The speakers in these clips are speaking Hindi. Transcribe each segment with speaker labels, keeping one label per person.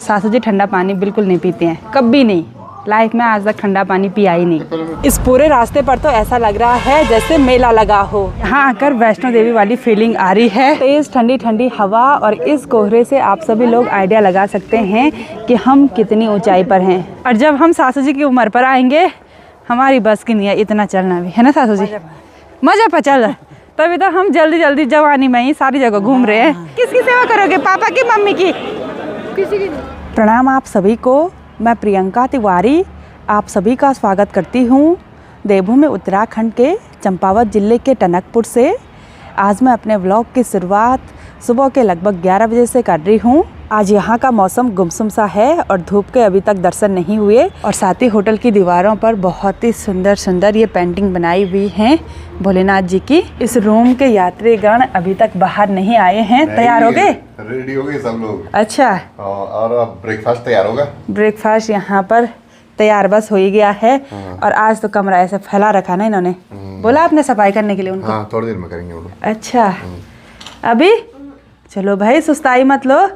Speaker 1: सासू जी ठंडा पानी बिल्कुल नहीं पीते हैं, कभी नहीं, लाइफ में आज तक ठंडा पानी पिया ही नहीं। इस पूरे रास्ते पर तो ऐसा लग रहा है जैसे मेला लगा हो। यहाँ आकर वैष्णो देवी वाली फीलिंग आ रही है। तेज ठंडी ठंडी हवा और इस कोहरे से आप सभी लोग आइडिया लगा सकते हैं कि हम कितनी ऊंचाई पर हैं। और जब हम सासू जी की उम्र पर आएंगे, हमारी बस की नहीं है इतना चलना भी, है ना सासू जी? मजा पर चल, तभी तो हम जल्दी जल्दी जवानी में ही सारी जगह घूम रहे हैं। किसकी सेवा करोगे, पापा की मम्मी की? किसी की। प्रणाम आप सभी को, मैं प्रियंका तिवारी आप सभी का स्वागत करती हूँ देवभूमि उत्तराखंड के चंपावत ज़िले के टनकपुर से। आज मैं अपने व्लॉग की शुरुआत सुबह के लगभग 11 बजे से कर रही हूँ। आज यहाँ का मौसम गुमसुम सा है और धूप के अभी तक दर्शन नहीं हुए। और साथ ही होटल की दीवारों पर बहुत ही सुंदर सुंदर ये पेंटिंग बनाई हुई हैं भोलेनाथ जी की। इस रूम के यात्रीगण अभी तक बाहर नहीं आए हैं। तैयार हो गए?
Speaker 2: रेडी हो गए सब लोग।
Speaker 1: अच्छा,
Speaker 2: और अब ब्रेकफास्ट तैयार होगा?
Speaker 1: ब्रेकफास्ट यहाँ पर तैयार बस हो ही गया है। और आज तो कमरा ऐसे फैला रखा ना इन्होंने, बोला आपने सफाई करने के लिए उनको?
Speaker 2: हाँ, थोड़ी देर में करेंगे वो लोग।
Speaker 1: अच्छा, अभी चलो भाई, सुस्ताई मत लो।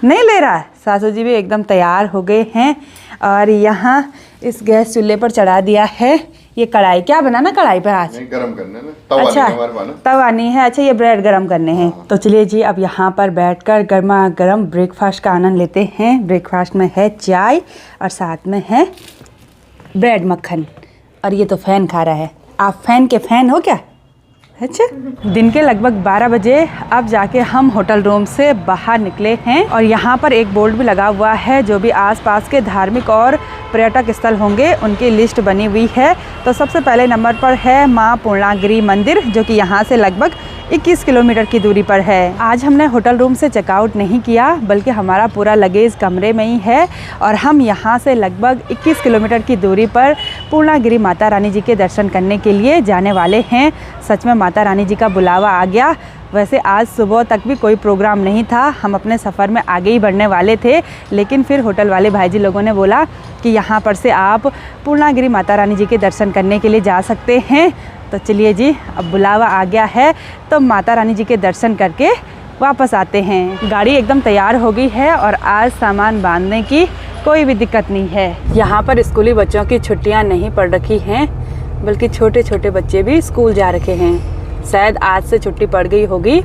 Speaker 1: नहीं ले रहा है। सासू जी भी एकदम तैयार हो गए हैं। और यहाँ इस गैस चूल्हे पर चढ़ा दिया है ये कढ़ाई। क्या बनाना कढ़ाई पर आज?
Speaker 2: नहीं, गरम करने ना, तवा
Speaker 1: अच्छा,
Speaker 2: नहीं हमारे पास ना।
Speaker 1: तवा नहीं है। अच्छा, ये ब्रेड गरम करने हैं। तो चलिए जी, अब यहाँ पर बैठकर गर्मा गर्म ब्रेकफास्ट का आनंद लेते हैं। ब्रेकफास्ट में है चाय और साथ में है ब्रेड मक्खन। और ये तो फ़ैन खा रहा है। आप फ़ैन के फ़ैन हो क्या? अच्छा, दिन के लगभग 12 बजे अब जाके हम होटल रूम से बाहर निकले हैं। और यहाँ पर एक बोर्ड भी लगा हुआ है, जो भी आसपास के धार्मिक और पर्यटक स्थल होंगे उनकी लिस्ट बनी हुई है। तो सबसे पहले नंबर पर है माँ पूर्णागिरि मंदिर, जो कि यहाँ से लगभग 21 किलोमीटर की दूरी पर है। आज हमने होटल रूम से चेकआउट नहीं किया, बल्कि हमारा पूरा लगेज कमरे में ही है। और हम यहाँ से लगभग 21 किलोमीटर की दूरी पर पूर्णागिरि माता रानी जी के दर्शन करने के लिए जाने वाले हैं। सच में माता रानी जी का बुलावा आ गया। वैसे आज सुबह तक भी कोई प्रोग्राम नहीं था, हम अपने सफ़र में आगे ही बढ़ने वाले थे, लेकिन फिर होटल वाले भाई जी लोगों ने बोला कि यहाँ पर से आप पूर्णागिरि माता रानी जी के दर्शन करने के लिए जा सकते हैं। तो चलिए जी, अब बुलावा आ गया है तो माता रानी जी के दर्शन करके वापस आते हैं। गाड़ी एकदम तैयार हो गई है और आज सामान बांधने की कोई भी दिक्कत नहीं है। यहाँ पर स्कूली बच्चों की छुट्टियाँ नहीं पड़ रखी हैं, बल्कि छोटे छोटे बच्चे भी स्कूल जा रखे हैं। शायद आज से छुट्टी पड़ गई होगी।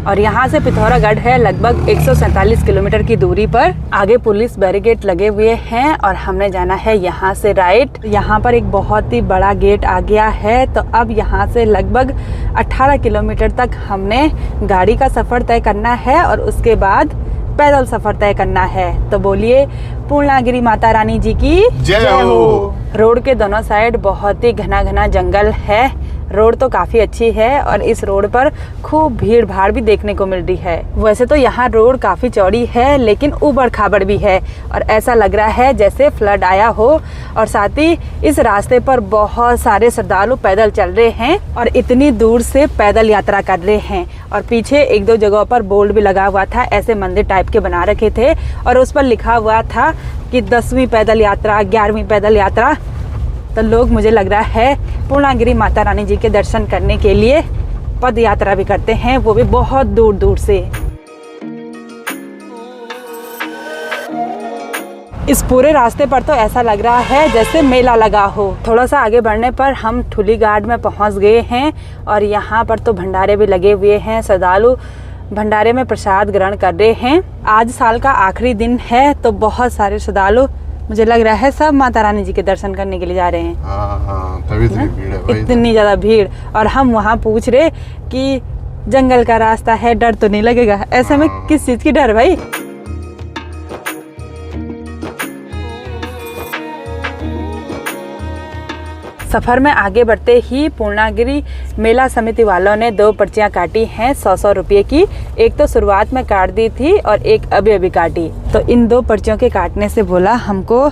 Speaker 1: और यहाँ से पिथौरागढ़ है लगभग 147 किलोमीटर की दूरी पर। आगे पुलिस बैरिकेड लगे हुए हैं और हमने जाना है यहाँ से राइट। यहाँ पर एक बहुत ही बड़ा गेट आ गया है। तो अब यहाँ से लगभग 18 किलोमीटर तक हमने गाड़ी का सफ़र तय करना है और उसके बाद पैदल सफ़र तय करना है। तो बोलिए पूर्णागिरि माता रानी जी की
Speaker 2: जय हो।
Speaker 1: रोड के दोनों साइड बहुत ही घना घना जंगल है। रोड तो काफ़ी अच्छी है और इस रोड पर खूब भीड़ भाड़ भी देखने को मिल रही है। वैसे तो यहाँ रोड काफ़ी चौड़ी है, लेकिन ऊबड़ खाबड़ भी है और ऐसा लग रहा है जैसे फ्लड आया हो। और साथ ही इस रास्ते पर बहुत सारे श्रद्धालु पैदल चल रहे हैं और इतनी दूर से पैदल यात्रा कर रहे हैं। और पीछे एक दो जगहों पर बोर्ड भी लगा हुआ था, ऐसे मंदिर टाइप के बना रखे थे और उस पर लिखा हुआ था कि 10वीं पैदल यात्रा, 11वीं पैदल यात्रा। तो लोग, मुझे लग रहा है, पूर्णागिरि माता रानी जी के दर्शन करने के लिए पद यात्रा भी करते हैं, वो भी बहुत दूर दूर से। इस पूरे रास्ते पर तो ऐसा लग रहा है जैसे मेला लगा हो। थोड़ा सा आगे बढ़ने पर हम ठुली घाट में पहुंच गए हैं और यहाँ पर तो भंडारे भी लगे हुए हैं। श्रद्धालु भंडारे में प्रसाद ग्रहण कर रहे हैं। आज साल का आखिरी दिन है तो बहुत सारे श्रद्धालु, मुझे लग रहा है, सब माता रानी जी के दर्शन करने के लिए जा रहे हैं।
Speaker 2: हाँ, तभी इतनी भीड़ है भाई।
Speaker 1: इतनी ज़्यादा भीड़। और हम वहाँ पूछ रहे कि जंगल का रास्ता है, डर तो नहीं लगेगा? ऐसे में किस चीज़ की डर भाई? सफ़र में आगे बढ़ते ही पूर्णागिरि मेला समिति वालों ने 2 पर्चियाँ काटी हैं 100-100 रुपये की। एक तो शुरुआत में काट दी थी और एक अभी अभी काटी। तो इन 2 पर्चियों के काटने से बोला हमको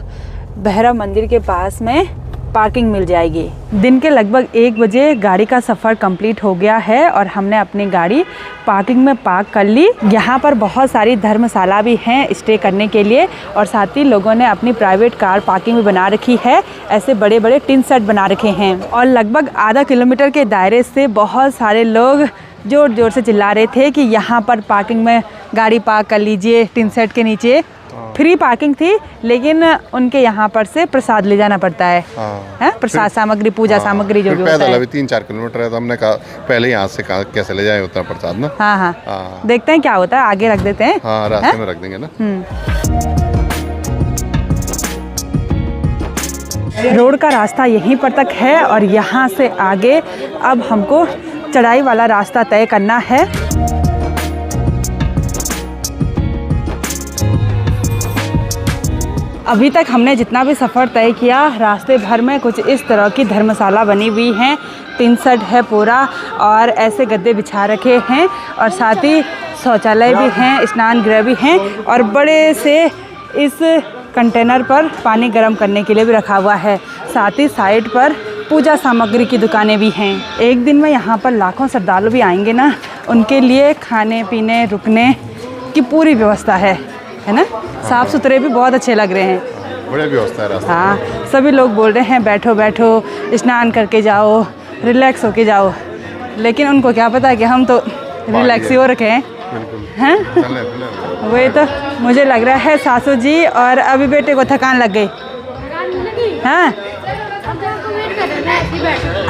Speaker 1: भैरव मंदिर के पास में पार्किंग मिल जाएगी। दिन के लगभग 1 बजे गाड़ी का सफ़र कंप्लीट हो गया है और हमने अपनी गाड़ी पार्किंग में पार्क कर ली। यहाँ पर बहुत सारी धर्मशाला भी हैं स्टे करने के लिए और साथ ही लोगों ने अपनी प्राइवेट कार पार्किंग भी बना रखी है। ऐसे बड़े बड़े टिन सेट बना रखे हैं और लगभग आधा किलोमीटर के दायरे से बहुत सारे लोग जोर जोर से चिल्ला रहे थे कि यहाँ पर पार्किंग में गाड़ी पार्क कर लीजिए, टिन सेट के नीचे फ्री पार्किंग थी, लेकिन उनके यहाँ पर से प्रसाद ले जाना पड़ता है। हैं प्रसाद सामग्री, पूजा सामग्री जो भी होता
Speaker 2: पैदल
Speaker 1: है।
Speaker 2: अभी 3-4 किलोमीटर है, तो हमने कहा पहले यहाँ से कैसे ले जाए उतना प्रसाद ना।
Speaker 1: हाँ, देखते हैं क्या होता है, आगे रख देते हैं।
Speaker 2: हाँ, रास्ते में रख देंगे ना।
Speaker 1: रोड का रास्ता यहीं पर तक है और यहाँ से आगे अब हमको चढ़ाई वाला रास्ता तय करना है। अभी तक हमने जितना भी सफ़र तय किया, रास्ते भर में कुछ इस तरह की धर्मशाला बनी हुई हैं, टिन सेट है पूरा और ऐसे गद्दे बिछा रखे हैं और साथ ही शौचालय भी हैं, स्नान गृह भी हैं और बड़े से इस कंटेनर पर पानी गर्म करने के लिए भी रखा हुआ है। साथ ही साइड पर पूजा सामग्री की दुकानें भी हैं। एक दिन में यहाँ पर लाखों श्रद्धालु भी आएंगे ना, उनके लिए खाने पीने रुकने की पूरी व्यवस्था है ना। साफ़ सुथरे भी बहुत अच्छे लग रहे हैं,
Speaker 2: बड़ी व्यवस्था है रास्ते।
Speaker 1: हाँ, सभी लोग बोल रहे हैं बैठो बैठो, स्नान करके जाओ, रिलैक्स होके जाओ, लेकिन उनको क्या पता कि हम तो रिलैक्स ही हो रखे हैं। वही तो मुझे लग रहा है सासू जी और अभी बेटे को थकान लग गई। हाँ,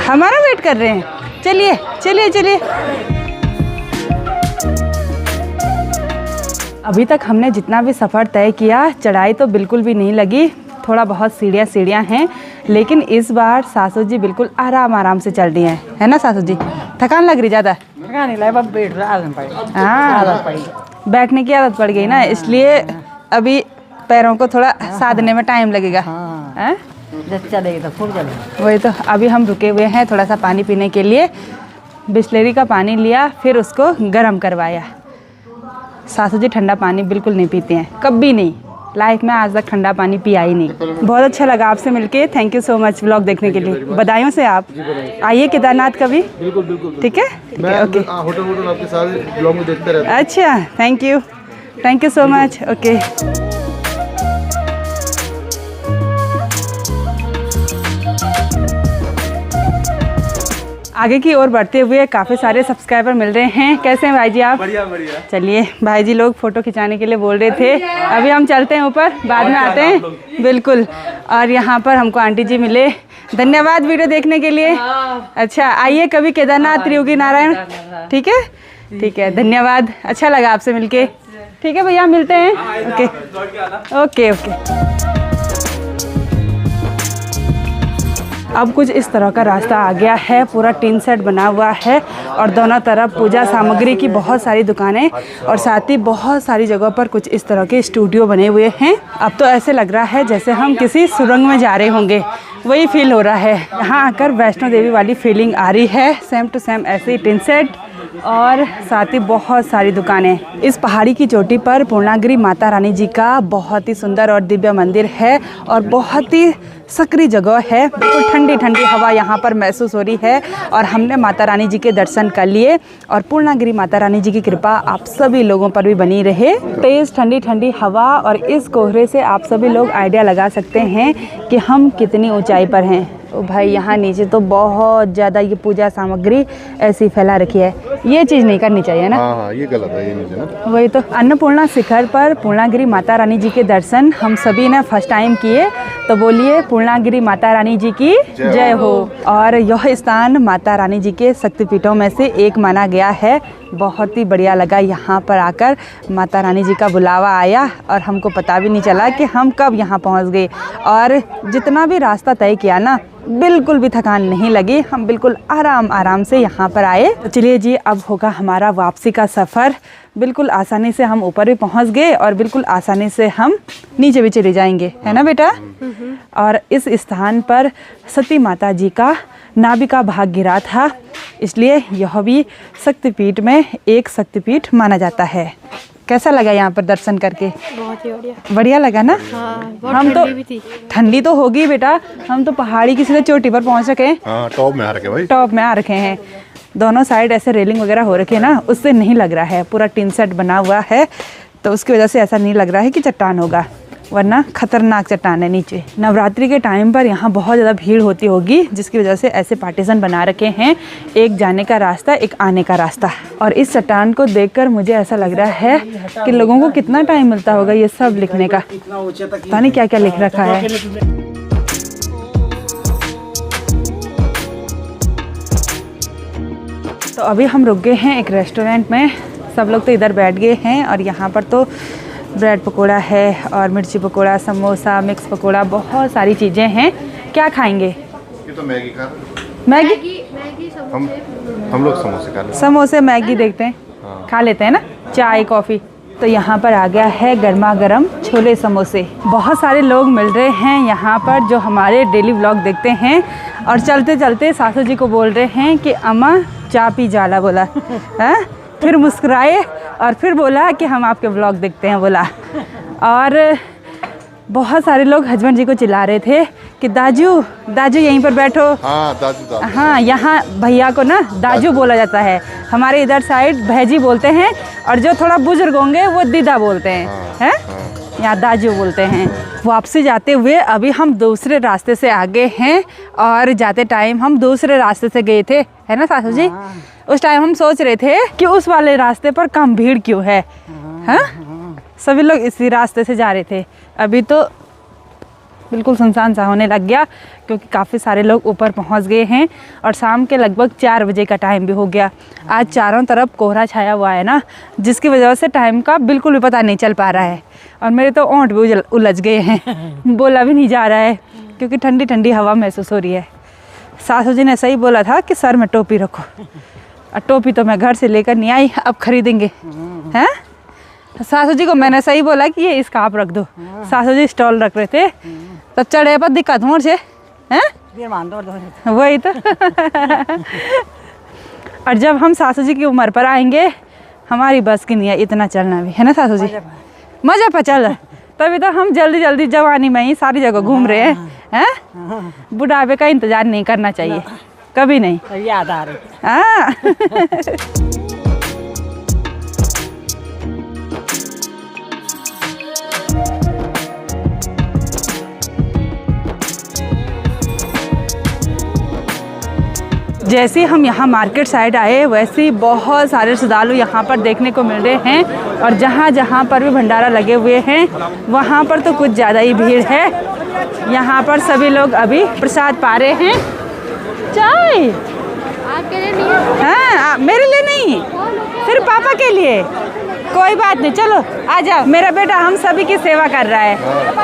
Speaker 1: हमारा वेट कर रहे हैं। चलिए चलिए चलिए। अभी तक हमने जितना भी सफ़र तय किया, चढ़ाई तो बिल्कुल भी नहीं लगी, थोड़ा बहुत सीढ़ियाँ हैं, लेकिन इस बार सासू जी बिल्कुल आराम आराम से चल रही हैं, है ना सासू जी? थकान लग रही ज़्यादा?
Speaker 3: थकान नहीं लगा, बैठ रहा आदत पड़ी।
Speaker 1: हाँ, बैठने की आदत पड़ गई ना, इसलिए अभी पैरों को थोड़ा साधने में टाइम लगेगा। हाँ,
Speaker 3: जब चलेगी तो फूल चलेगी।
Speaker 1: वही तो अभी हम रुके हुए हैं थोड़ा सा पानी पीने के लिए। बिस्लेरी का पानी लिया, फिर उसको गर्म करवाया। सासू जी ठंडा पानी बिल्कुल नहीं पीते हैं, कभी नहीं, लाइफ में आज तक ठंडा पानी पिया ही नहीं। बहुत अच्छा लगा आपसे मिलके, thank you so much vlog देखने के लिए। बधाइयों से आप आइए केदारनाथ कभी।
Speaker 4: बिल्कुल बिल्कुल
Speaker 1: ठीक है, ओके।
Speaker 4: होटल आपके सारे ब्लॉग में देखते रहते हैं।
Speaker 1: अच्छा, thank you so much, okay. आगे की ओर बढ़ते हुए काफ़ी सारे सब्सक्राइबर मिल रहे हैं। कैसे हैं भाई जी आप?
Speaker 4: बढ़िया बढ़िया।
Speaker 1: चलिए, भाई जी लोग फ़ोटो खिंचाने के लिए बोल रहे थे, अभी हम चलते हैं ऊपर, बाद में आते हैं। बिल्कुल। और यहाँ पर हमको आंटी जी मिले, धन्यवाद वीडियो देखने के लिए। अच्छा, आइए कभी केदारनाथ त्रियोगी नारायण। ठीक है, ठीक है, धन्यवाद, अच्छा लगा आपसे मिलके। ठीक है भैया, मिलते हैं। Okay okay okay. अब कुछ इस तरह का रास्ता आ गया है, पूरा टिन सेट बना हुआ है और दोनों तरफ पूजा सामग्री की बहुत सारी दुकानें और साथ ही बहुत सारी जगहों पर कुछ इस तरह के स्टूडियो बने हुए हैं। अब तो ऐसे लग रहा है जैसे हम किसी सुरंग में जा रहे होंगे, वही फील हो रहा है। यहाँ आकर वैष्णो देवी वाली फीलिंग आ रही है, सेम टू सेम ऐसे ही टिन सेट और साथ ही बहुत सारी दुकानें। इस पहाड़ी की चोटी पर पूर्णागिरि माता रानी जी का बहुत ही सुंदर और दिव्य मंदिर है और बहुत ही सक्रिय जगह है। बिल्कुल ठंडी ठंडी हवा यहाँ पर महसूस हो रही है और हमने माता रानी जी के दर्शन कर लिए और पूर्णागिरि माता रानी जी की कृपा आप सभी लोगों पर भी बनी रहे। तेज़ ठंडी ठंडी हवा और इस कोहरे से आप सभी लोग आइडिया लगा सकते हैं कि हम कितनी ऊंचाई पर हैं। ओ भाई, यहाँ नीचे तो बहुत ज़्यादा ये पूजा सामग्री ऐसी फैला रखी है, ये चीज़ नहीं करनी चाहिए ना।
Speaker 2: हाँ, ये गलत है, ये नीचे ना।
Speaker 1: वही तो। अन्नपूर्णा शिखर पर पूर्णागिरि माता रानी जी के दर्शन हम सभी ने फर्स्ट टाइम किए, तो बोलिए पूर्णागिरि माता रानी जी की जय हो। और यह स्थान माता रानी जी के शक्तिपीठों में से एक माना गया है। बहुत ही बढ़िया लगा यहाँ पर आकर, माता रानी जी का बुलावा आया और हमको पता भी नहीं चला कि हम कब यहाँ पहुँच गए। और जितना भी रास्ता तय किया ना, बिल्कुल भी थकान नहीं लगी, हम बिल्कुल आराम आराम से यहाँ पर आए। तो चलिए जी, अब होगा हमारा वापसी का सफ़र। बिल्कुल आसानी से हम ऊपर भी पहुँच गए और बिल्कुल आसानी से हम नीचे भी चले जाएंगे, है ना बेटा? और इस स्थान पर सती माता जी का नाभि का भाग गिरा था, इसलिए यह भी शक्तिपीठ में एक शक्तिपीठ माना जाता है। कैसा लगा यहाँ पर दर्शन करके?
Speaker 5: बहुत ही बढ़िया।
Speaker 1: बढ़िया लगा ना?
Speaker 5: हाँ, बहुत
Speaker 1: हम तो
Speaker 5: ठंडी भी थी।
Speaker 1: ठंडी तो होगी बेटा, हम तो पहाड़ी की सीधे चोटी पर पहुँच रखे हैं।
Speaker 2: हाँ, टॉप में आ रखे भाई,
Speaker 1: टॉप में आ रखे हैं। दोनों साइड ऐसे रेलिंग वगैरह हो रखे हैं ना, उससे नहीं लग रहा है, पूरा टिन सेट बना हुआ है, तो उसकी वजह से ऐसा नहीं लग रहा है कि चट्टान होगा। वरना खतरनाक चट्टान है नीचे। नवरात्रि के टाइम पर यहाँ बहुत ज़्यादा भीड़ होती होगी, जिसकी वजह से ऐसे पार्टीशन बना रखे हैं, एक जाने का रास्ता एक आने का रास्ता। और इस चट्टान को देखकर मुझे ऐसा लग रहा है कि लोगों को कितना टाइम मिलता होगा ये सब लिखने का, पता नहीं क्या क्या लिख रखा है। तो अभी हम रुक गए हैं एक रेस्टोरेंट में, सब लोग तो इधर बैठ गए हैं और यहाँ पर तो ब्रेड पकोड़ा है और मिर्ची पकोड़ा, समोसा, मिक्स पकोड़ा, बहुत सारी चीज़ें हैं। क्या खाएंगे?
Speaker 2: ये तो मैगी का,
Speaker 1: मैगी
Speaker 2: हम लोग समोसे खा लेते हैं।
Speaker 1: समोसे मैगी देखते हैं, खा लेते हैं ना, चाय कॉफ़ी। तो यहाँ पर आ गया है गर्मा गर्म छोले समोसे। बहुत सारे लोग मिल रहे हैं यहाँ पर जो हमारे डेली व्लॉग देखते हैं और चलते चलते सासू जी को बोल रहे हैं कि अम्मा चाय पी जाला बोला है, फिर मुस्कुराए और फिर बोला कि हम आपके व्लॉग देखते हैं बोला। और बहुत सारे लोग हस्बैंड जी को चिल्ला रहे थे कि दाजू दाजू यहीं पर बैठो।
Speaker 2: हाँ दाजू।
Speaker 1: हाँ, यहाँ भैया को ना दाजू बोला जाता है, हमारे इधर साइड भैजी बोलते हैं और जो थोड़ा बुजुर्ग होंगे वो दीदा बोलते हैं, हैं? यहाँ दाजू बोलते हैं। वापसी जाते हुए अभी हम दूसरे रास्ते से आगे हैं और जाते टाइम हम दूसरे रास्ते से गए थे, है ना सासू जी? उस टाइम हम सोच रहे थे कि उस वाले रास्ते पर कम भीड़ क्यों है, हाँ? सभी लोग इसी रास्ते से जा रहे थे। अभी तो बिल्कुल सुनसान सा होने लग गया क्योंकि काफ़ी सारे लोग ऊपर पहुंच गए हैं और शाम के लगभग 4 बजे का टाइम भी हो गया। आज चारों तरफ कोहरा छाया हुआ है ना, जिसकी वजह से टाइम का बिल्कुल भी पता नहीं चल पा रहा है और मेरे तो ओंठ भी उलझ गए हैं, बोला भी नहीं जा रहा है क्योंकि ठंडी ठंडी हवा महसूस हो रही है। सासू जी ने सही बोला था कि सर में टोपी रखो, और टोपी तो मैं घर से लेकर नहीं आई, अब खरीदेंगे, हैं? सासू जी को मैंने सही बोला कि ये स्कार्फ रख दो, सासू जी स्टॉल रख रहे थे, तब चढ़े पर दिक्कत मोर से, हैं? वही तो। और जब हम सासू जी की उम्र पर आएंगे, हमारी बस की नहीं है इतना चलना भी, है ना सासू जी? मजा पर चल, तभी तो हम जल्दी जल्दी जवानी में ही सारी जगह घूम रहे हैं, हैं? बुढ़ापे का इंतजार नहीं करना चाहिए कभी नहीं,
Speaker 3: याद आ रही।
Speaker 1: हाँ। जैसे ही हम यहाँ मार्केट साइड आए वैसे ही बहुत सारे श्रद्धालु यहाँ पर देखने को मिल रहे हैं और जहाँ जहाँ पर भी भंडारा लगे हुए हैं वहाँ पर तो कुछ ज़्यादा ही भीड़ है। यहाँ पर सभी लोग अभी प्रसाद पा रहे हैं। चाय
Speaker 5: आपके लिए नहीं है?
Speaker 1: हाँ, मेरे लिए नहीं, सिर्फ पापा के लिए। कोई बात नहीं, चलो आ जाओ, मेरा बेटा हम सभी की सेवा कर रहा है।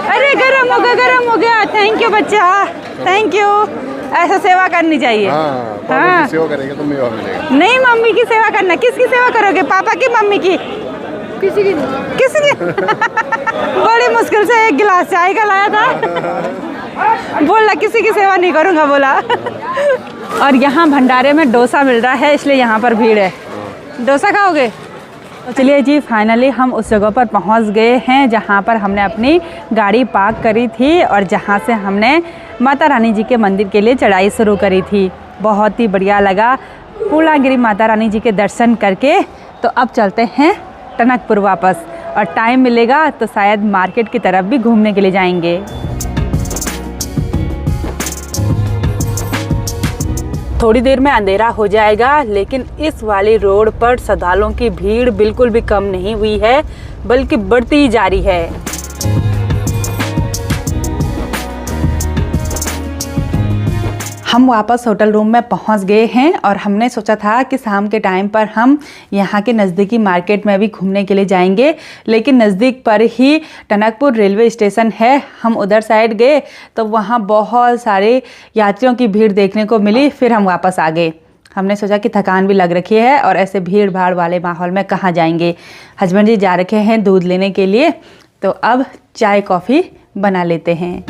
Speaker 1: अरे गरम हो गया, थैंक यू बच्चा, थैंक यू। ऐसा सेवा करनी चाहिए।
Speaker 2: पापा की सेवा करेंगे तो मेवा मिलेगा।
Speaker 1: नहीं, मम्मी की सेवा करना। किसकी सेवा करोगे, पापा की मम्मी की?
Speaker 5: किसी की
Speaker 1: बड़ी मुश्किल से एक गिलास चाय का लाया था, बोला किसी की सेवा नहीं करूँगा बोला। और यहाँ भंडारे में डोसा मिल रहा है इसलिए यहाँ पर भीड़ है। डोसा खाओगे? तो चलिए जी, फाइनली हम उस जगह पर पहुँच गए हैं जहाँ पर हमने अपनी गाड़ी पार्क करी थी और जहाँ से हमने माता रानी जी के मंदिर के लिए चढ़ाई शुरू करी थी। बहुत ही बढ़िया लगा पूर्णागिरि माता रानी जी के दर्शन करके। तो अब चलते हैं टनकपुर वापस, और टाइम मिलेगा तो शायद मार्केट की तरफ भी घूमने के लिए जाएंगे। थोड़ी देर में अंधेरा हो जाएगा, लेकिन इस वाली रोड पर श्रद्धालुओं की भीड़ बिल्कुल भी कम नहीं हुई है, बल्कि बढ़ती ही जा रही है। हम वापस होटल रूम में पहुंच गए हैं और हमने सोचा था कि शाम के टाइम पर हम यहाँ के नज़दीकी मार्केट में भी घूमने के लिए जाएंगे, लेकिन नज़दीक पर ही टनकपुर रेलवे स्टेशन है। हम उधर साइड गए तो वहाँ बहुत सारे यात्रियों की भीड़ देखने को मिली, फिर हम वापस आ गए। हमने सोचा कि थकान भी लग रखी है और ऐसे भीड़ भाड़ वाले माहौल में कहाँ जाएंगे। हस्बैंड जी जा रखे हैं दूध लेने के लिए, तो अब चाय कॉफ़ी बना लेते हैं।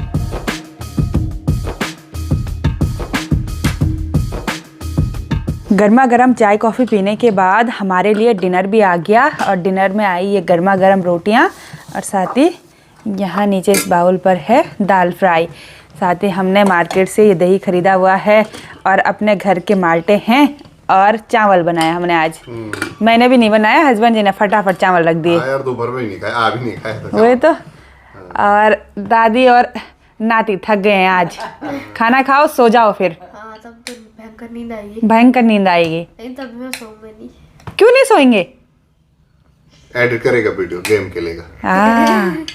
Speaker 1: गर्मा गर्म चाय कॉफ़ी पीने के बाद हमारे लिए डिनर भी आ गया, और डिनर में आई ये गर्मा गर्म रोटियां और साथ ही यहाँ नीचे इस बाउल पर है दाल फ्राई। साथ ही हमने मार्केट से ये दही खरीदा हुआ है और अपने घर के माल्टे हैं और चावल बनाया हमने आज। मैंने भी नहीं बनाया, हस्बैंड जी ने फटाफट चावल रख दिए।
Speaker 2: यार दोपहर में ही नहीं खाया, आ भी नहीं खाया।
Speaker 1: वही तो और दादी और नाती थक गए हैं आज। खाना खाओ, सो जाओ फिर।
Speaker 5: हाँ तब तो भयंकर नींद आएगी।
Speaker 1: भयंकर नींद आएगी।
Speaker 5: नहीं तब मैं सोऊंगा नहीं।
Speaker 1: क्यों नहीं सोएंगे?
Speaker 2: एडिट करेगा वीडियो, गेम खेलेगा।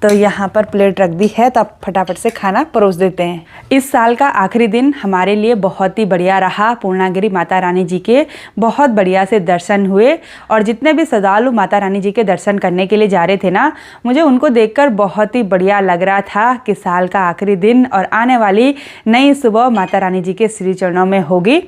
Speaker 1: तो यहाँ पर प्लेट रख दी है, तो अब फटाफट से खाना परोस देते हैं। इस साल का आखिरी दिन हमारे लिए बहुत ही बढ़िया रहा। पूर्णागिरि माता रानी जी के बहुत बढ़िया से दर्शन हुए, और जितने भी श्रद्धालु माता रानी जी के दर्शन करने के लिए जा रहे थे ना, मुझे उनको देखकर बहुत ही बढ़िया लग रहा था कि साल का आखिरी दिन और आने वाली नई सुबह माता रानी जी के श्री चरणों में होगी।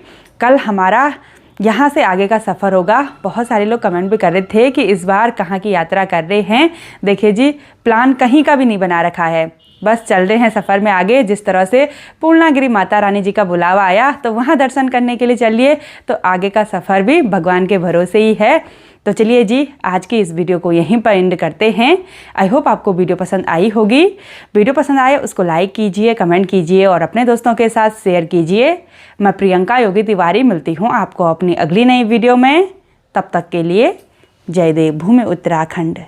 Speaker 1: कल हमारा यहाँ से आगे का सफ़र होगा। बहुत सारे लोग कमेंट भी कर रहे थे कि इस बार कहाँ की यात्रा कर रहे हैं। देखिए जी, प्लान कहीं का भी नहीं बना रखा है, बस चल रहे हैं सफ़र में आगे। जिस तरह से पूर्णागिरि माता रानी जी का बुलावा आया तो वहाँ दर्शन करने के लिए चलिए, तो आगे का सफ़र भी भगवान के भरोसे ही है। तो चलिए जी, आज की इस वीडियो को यहीं पर एंड करते हैं। आई होप आपको वीडियो पसंद आई होगी। वीडियो पसंद आए उसको लाइक कीजिए, कमेंट कीजिए और अपने दोस्तों के साथ शेयर कीजिए। मैं प्रियंका योगी तिवारी मिलती हूँ आपको अपनी अगली नई वीडियो में। तब तक के लिए जय देव भूमि उत्तराखंड।